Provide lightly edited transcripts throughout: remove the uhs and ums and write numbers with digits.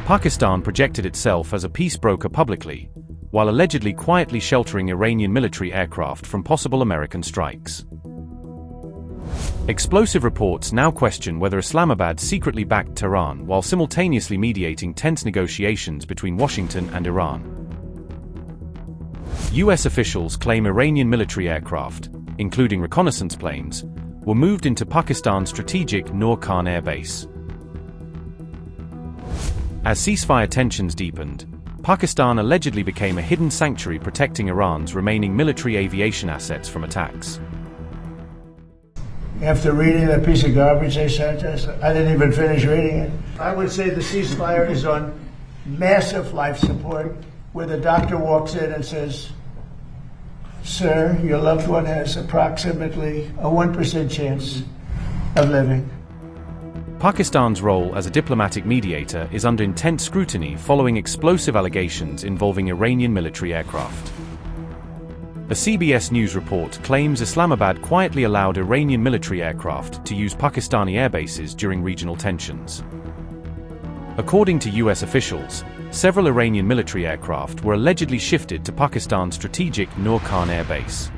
Pakistan projected itself as a peace broker publicly, while allegedly quietly sheltering Iranian military aircraft from possible American strikes. Explosive reports now question whether Islamabad secretly backed Tehran while simultaneously mediating tense negotiations between Washington and Iran. US officials claim Iranian military aircraft, including reconnaissance planes, were moved into Pakistan's strategic Nur Khan Air Base. As ceasefire tensions deepened, Pakistan allegedly became a hidden sanctuary protecting Iran's remaining military aviation assets from attacks. After reading that piece of garbage they sent us, I didn't even finish reading it. I would say the ceasefire is on massive life support, where the doctor walks in and says, "Sir, your loved one has approximately a 1% chance of living." Pakistan's role as a diplomatic mediator is under intense scrutiny following explosive allegations involving Iranian military aircraft. A CBS News report claims Islamabad quietly allowed Iranian military aircraft to use Pakistani airbases during regional tensions. According to US officials, several Iranian military aircraft were allegedly shifted to Pakistan's strategic Nur Khan Air Base.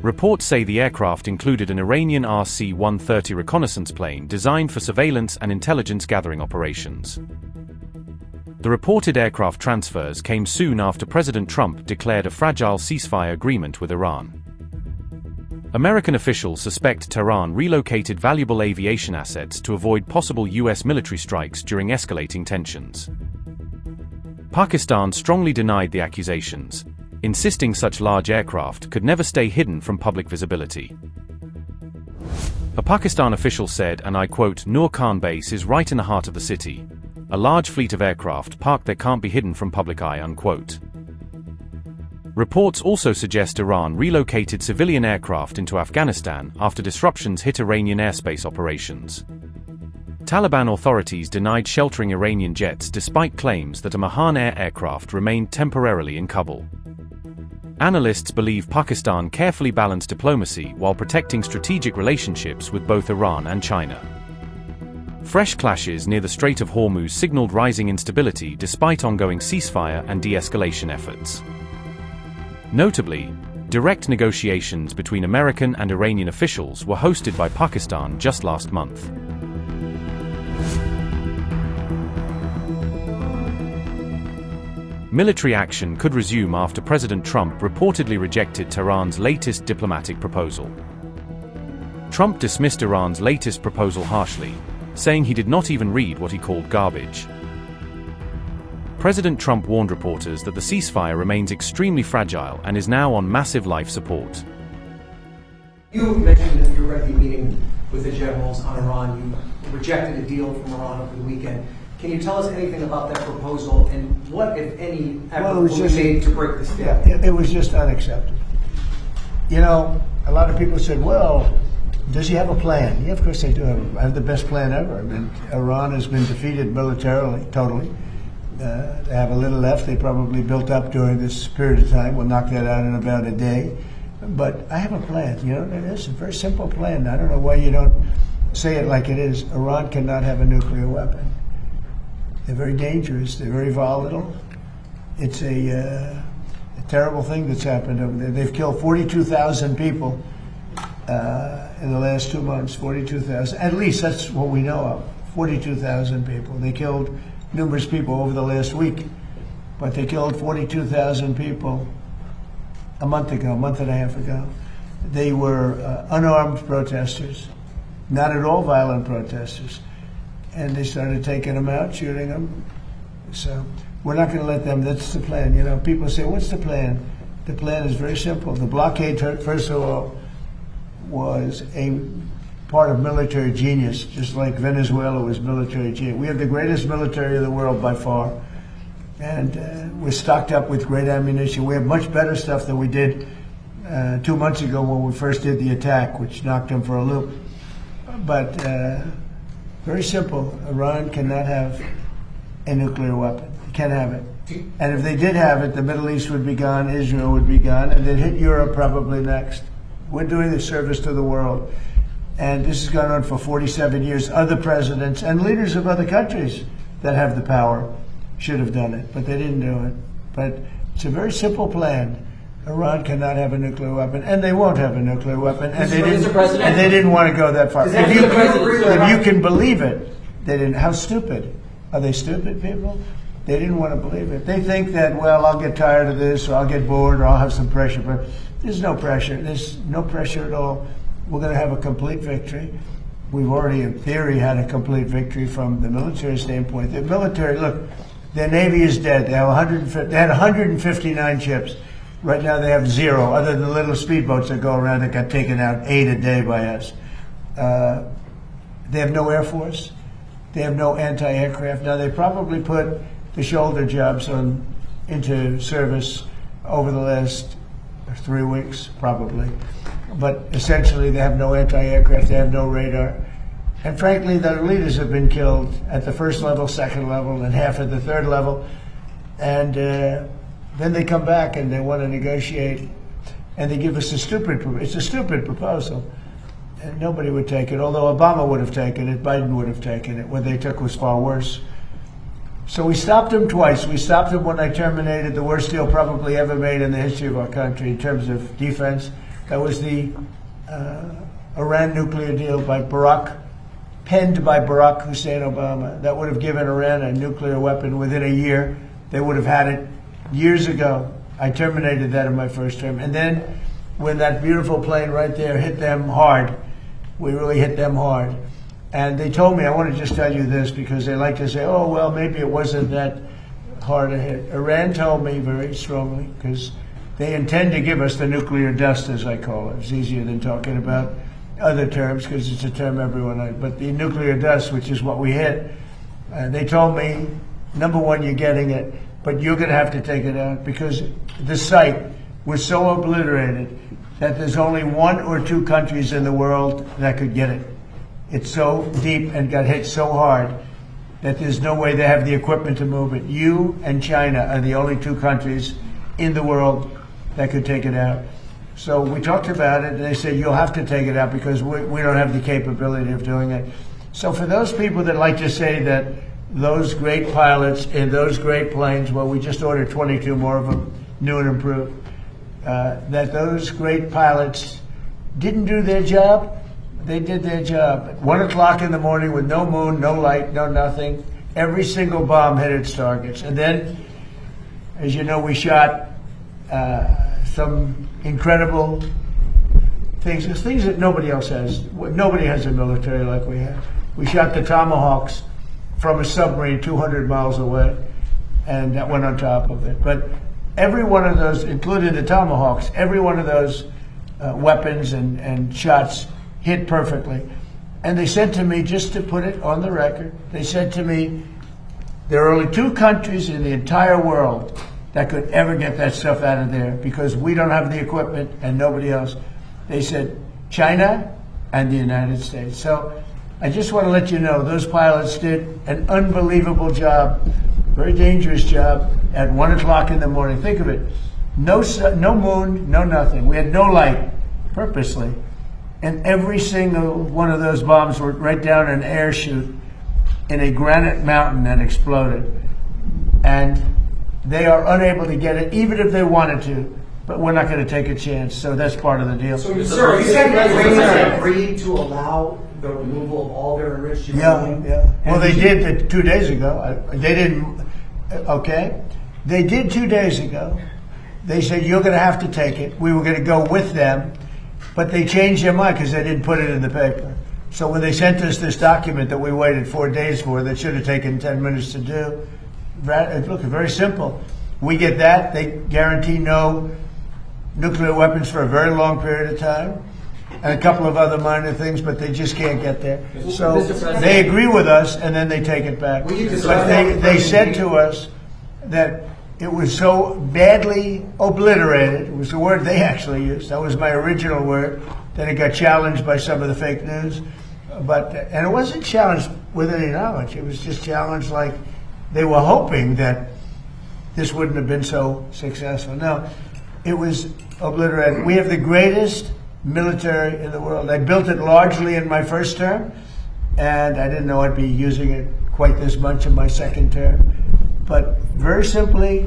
Reports say the aircraft included an Iranian RC-130 reconnaissance plane designed for surveillance and intelligence gathering operations. The reported aircraft transfers came soon after President Trump declared a fragile ceasefire agreement with Iran. American officials suspect Tehran relocated valuable aviation assets to avoid possible US military strikes during escalating tensions. Pakistan strongly denied the accusations, insisting such large aircraft could never stay hidden from public visibility. A Pakistan official said, and I quote, "Nur Khan Base is right in the heart of the city. A large fleet of aircraft parked there can't be hidden from public eye," unquote. Reports also suggest Iran relocated civilian aircraft into Afghanistan after disruptions hit Iranian airspace operations. Taliban authorities denied sheltering Iranian jets despite claims that a Mahan Air aircraft remained temporarily in Kabul. Analysts believe Pakistan carefully balanced diplomacy while protecting strategic relationships with both Iran and China. Fresh clashes near the Strait of Hormuz signaled rising instability despite ongoing ceasefire and de-escalation efforts. Notably, direct negotiations between American and Iranian officials were hosted by Pakistan just last month. Military action could resume after President Trump reportedly rejected Tehran's latest diplomatic proposal. Trump dismissed Iran's latest proposal harshly, saying he did not even read what he called garbage. President Trump warned reporters that the ceasefire remains extremely fragile and is now on massive life support. You mentioned that you're going to be meeting with the generals on Iran. You rejected a deal from Iran over the weekend. Can you tell us anything about that proposal and what, if any, effort was made to break this deal? Yeah, it was just unacceptable. You know, a lot of people said, well, does he have a plan? Yeah, of course they do have the best plan ever. I mean, Iran has been defeated militarily, totally. They have a little left. They probably built up during this period of time. We'll knock that out in about a day. But I have a plan. You know, it is a very simple plan. I don't know why you don't say it like it is. Iran cannot have a nuclear weapon. They're very dangerous. They're very volatile. It's a terrible thing that's happened over there. They've killed 42,000 people in the last 2 months. 42,000. At least that's what we know of. 42,000 people. They killed numerous people over the last week, but they killed 42,000 people a month and a half ago. They were unarmed protesters, not at all violent protesters. And they started taking them out, shooting them. So we're not going to let them. That's the plan. You know, people say, what's the plan? The plan is very simple. The blockade, first of all, was a part of military genius, just like Venezuela was military genius. We have the greatest military in the world by far. And we're stocked up with great ammunition. We have much better stuff than we did 2 months ago when we first did the attack, which knocked them for a loop. But very simple. Iran cannot have a nuclear weapon. It can't have it. And if they did have it, the Middle East would be gone, Israel would be gone, and they'd hit Europe probably next. We're doing the service to the world. And this has gone on for 47 years. Other presidents and leaders of other countries that have the power should have done it, but they didn't do it. But it's a very simple plan. Iran cannot have a nuclear weapon, and they won't have a nuclear weapon, and they didn't want to go that far. If you can believe it, they didn't. How stupid? Are they stupid people? They didn't want to believe it. They think that, well, I'll get tired of this, or I'll get bored, or I'll have some pressure. But there's no pressure. There's no pressure at all. We're going to have a complete victory. We've already, in theory, had a complete victory from the military standpoint. The military, look, their Navy is dead. They had 159 ships. Right now they have 0, other than the little speedboats that go around that got taken out 8 a day by us. They have no Air Force. They have no anti-aircraft. Now, they probably put the shoulder jobs into service over the last 3 weeks, probably. But essentially, they have no anti-aircraft. They have no radar. And frankly, their leaders have been killed at the first level, second level, and half at the third level. And then they come back and they want to negotiate, and they give us it's a stupid proposal. And nobody would take it, although Obama would have taken it, Biden would have taken it. What they took was far worse. So we stopped them twice. We stopped them when I terminated the worst deal probably ever made in the history of our country in terms of defense. That was the Iran nuclear deal by penned by Barack Hussein Obama. That would have given Iran a nuclear weapon within a year. They would have had it years ago. I terminated that in my first term. And then when that beautiful plane right there hit them hard, we really hit them hard. And they told me, I want to just tell you this because they like to say, oh, well, maybe it wasn't that hard a hit. Iran told me very strongly, because they intend to give us the nuclear dust, as I call it. It's easier than talking about other terms because it's a term everyone knows. But the nuclear dust, which is what we hit, they told me, number one, you're getting it, but you're going to have to take it out because the site was so obliterated that there's only 1 or 2 countries in the world that could get it. It's so deep and got hit so hard that there's no way they have the equipment to move it. You and China are the only 2 countries in the world that could take it out. So we talked about it, and they said, you'll have to take it out because we don't have the capability of doing it. So for those people that like to say that those great pilots in those great planes, well, we just ordered 22 more of them, new and improved, that those great pilots didn't do their job. They did their job. At 1 o'clock in the morning with no moon, no light, no nothing, every single bomb hit its targets. And then, as you know, we shot some incredible things that nobody else has. Nobody has a military like we have. We shot the Tomahawks from a submarine 200 miles away, and that went on top of it. But every one of those, including the Tomahawks, every one of those weapons and shots hit perfectly. And they said to me, just to put it on the record, they said to me, there are only 2 countries in the entire world that could ever get that stuff out of there because we don't have the equipment and nobody else. They said China and the United States. So I just want to let you know, those pilots did an unbelievable job, very dangerous job at 1 o'clock in the morning. Think of it, no moon, no nothing. We had no light, purposely. And every single one of those bombs were right down an air chute in a granite mountain that exploded. And they are unable to get it, even if they wanted to. But we're not going to take a chance. So that's part of the deal. So, sir, you said Iran agreed to allow the removal of all their enriched uranium? Yeah. Well, they did 2 days ago. They didn't. Okay. They did 2 days ago. They said, you're going to have to take it. We were going to go with them. But they changed their mind because they didn't put it in the paper. So when they sent us this document that we waited 4 days for, that should have taken 10 minutes to do, look, very simple. We get that. They guarantee no nuclear weapons for a very long period of time, and a couple of other minor things, but they just can't get there. So they agree with us, and then they take it back. But they said to us that it was so badly obliterated, it was the word they actually used, that was my original word, then it got challenged by some of the fake news, and it wasn't challenged with any knowledge, it was just challenged like they were hoping that this wouldn't have been so successful. No, it was obliterated. We have the greatest military in the world. I built it largely in my first term, and I didn't know I'd be using it quite this much in my second term. But very simply,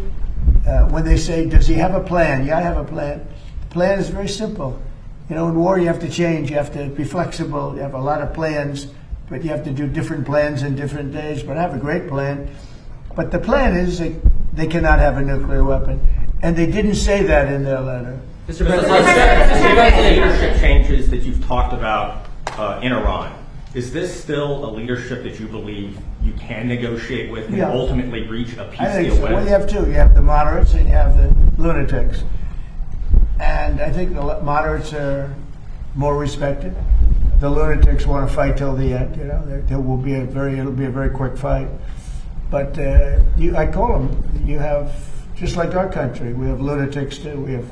when they say, does he have a plan? Yeah, I have a plan. The plan is very simple. You know, in war you have to change, you have to be flexible, you have a lot of plans, but you have to do different plans in different days. But I have a great plan. But the plan is they cannot have a nuclear weapon. And they didn't say that in their letter. Mr. President, given the leadership changes that you've talked about in Iran, is this still a leadership that you believe you can negotiate with and ultimately reach a peace I think deal so. with? Well, you have two. You have the moderates and you have the lunatics. And I think the moderates are more respected. The lunatics want to fight till the end. You know, it'll be a very quick fight. But I call them. You have, just like our country, we have lunatics too.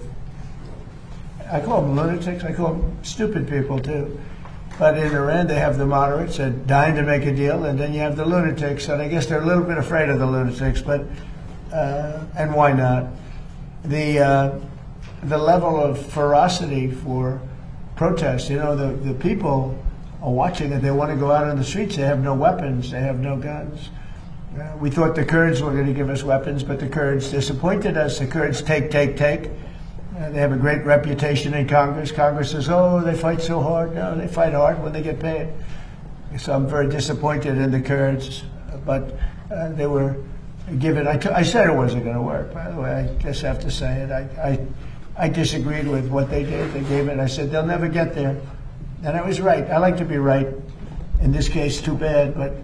I call them lunatics. I call them stupid people too. But in Iran, they have the moderates that dying to make a deal, and then you have the lunatics. And I guess they're a little bit afraid of the lunatics, but and why not? The level of ferocity for protest. You know, the people are watching it. They want to go out on the streets. They have no weapons. They have no guns. We thought the Kurds were going to give us weapons, but the Kurds disappointed us. The Kurds take. They have a great reputation in Congress. Congress says, oh, they fight so hard. No, they fight hard when they get paid. So I'm very disappointed in the Kurds. But they were given, I said it wasn't going to work, by the way. I just have to say it. I disagreed with what they did. They gave it. I said, they'll never get there. And I was right. I like to be right. In this case, too bad. But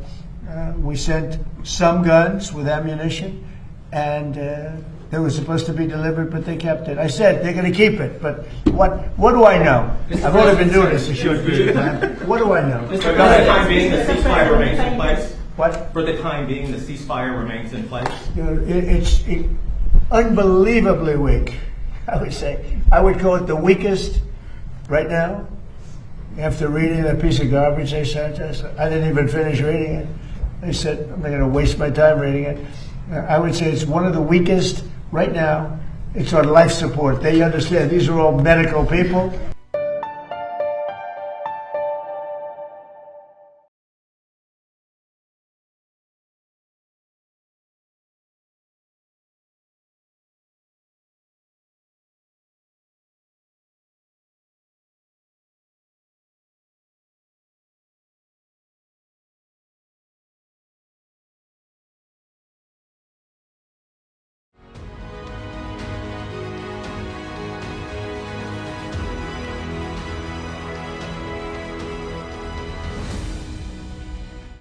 we sent some guns with ammunition, and they were supposed to be delivered, but they kept it. I said they're going to keep it, but what do I know? I've only been doing this a short period of time. What do I know? For the time being, the ceasefire remains in place? What? For the time being, the ceasefire remains in place? You know, it's unbelievably weak, I would say. I would call it the weakest right now. After reading that piece of garbage they sent us, I didn't even finish reading it. They said, I'm not going to waste my time reading it. I would say it's one of the weakest right now. It's on life support. They understand these are all medical people.